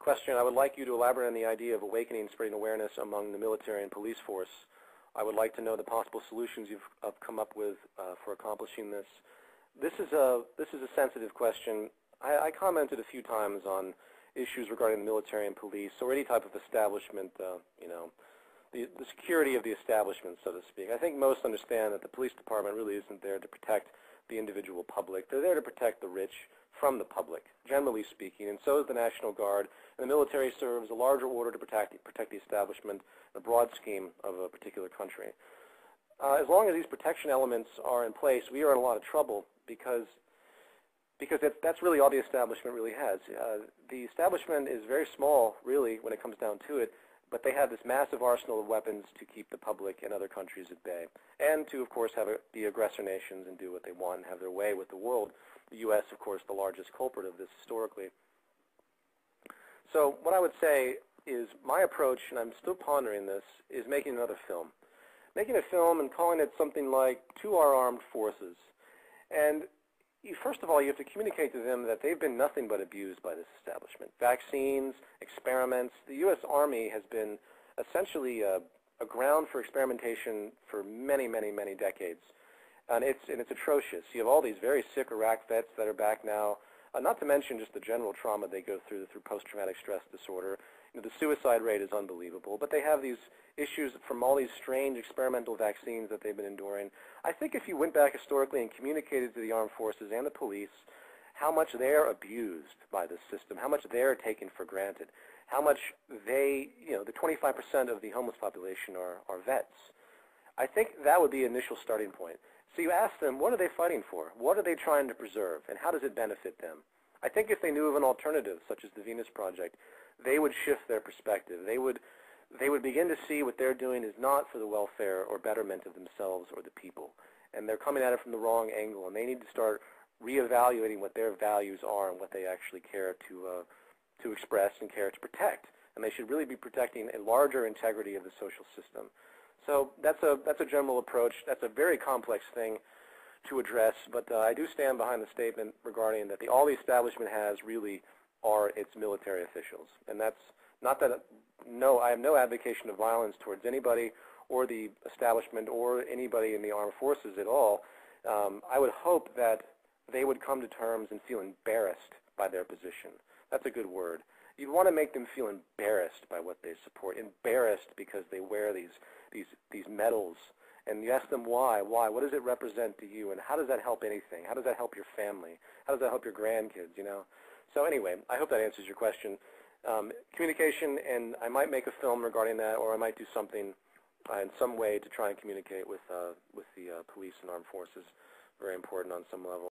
Question, I would like you to elaborate on the idea of awakening and spreading awareness among the military and police force. I would like to know the possible solutions you've come up with for accomplishing this. This is a sensitive question. I commented a few times on issues regarding the military and police, or any type of establishment, the security of the establishment, so to speak. I think most understand that the police department really isn't there to protect the individual public. They're there to protect the rich from the public, generally speaking, and so is the National Guard. And the military serves a larger order to protect the establishment in a broad scheme of a particular country. As long as these protection elements are in place, we are in a lot of trouble because that's really all the establishment really has. The establishment is very small, really, when it comes down to it, but they have this massive arsenal of weapons to keep the public and other countries at bay, and to, of course, be aggressor nations and do what they want and have their way with the world. The U.S., of course, the largest culprit of this historically. So what I would say is my approach, and I'm still pondering this, is making another film. Making a film and calling it something like To Our Armed Forces. And first of all, you have to communicate to them that they've been nothing but abused by this establishment. Vaccines, experiments. The U.S. Army has been essentially a ground for experimentation for many, many, many decades. And it's atrocious. You have all these very sick Iraq vets that are back now, not to mention just the general trauma they go through post-traumatic stress disorder. The suicide rate is unbelievable, but they have these issues from all these strange experimental vaccines that they've been enduring. I think if you went back historically and communicated to the armed forces and the police how much they're abused by this system, how much they're taken for granted, how much the 25% of the homeless population are vets, I think that would be an initial starting point. So you ask them, what are they fighting for? What are they trying to preserve, and how does it benefit them? I think if they knew of an alternative, such as the Venus Project, they would shift their perspective. They would begin to see what they're doing is not for the welfare or betterment of themselves or the people. And they're coming at it from the wrong angle, and they need to start reevaluating what their values are and what they actually care to express and care to protect. And they should really be protecting a larger integrity of the social system. So that's a general approach. That's a very complex thing to address, but I do stand behind the statement regarding that all the establishment has really are its military officials. And that's not that, I have no advocation of violence towards anybody or the establishment or anybody in the armed forces at all. I would hope that they would come to terms and feel embarrassed by their position. That's a good word. You'd want to make them feel embarrassed by what they support, embarrassed because they wear these medals, and you ask them why, what does it represent to you, and how does that help anything? How does that help your family? How does that help your grandkids, So anyway, I hope that answers your question. Communication, and I might make a film regarding that, or I might do something in some way to try and communicate with the police and armed forces. Very important on some level.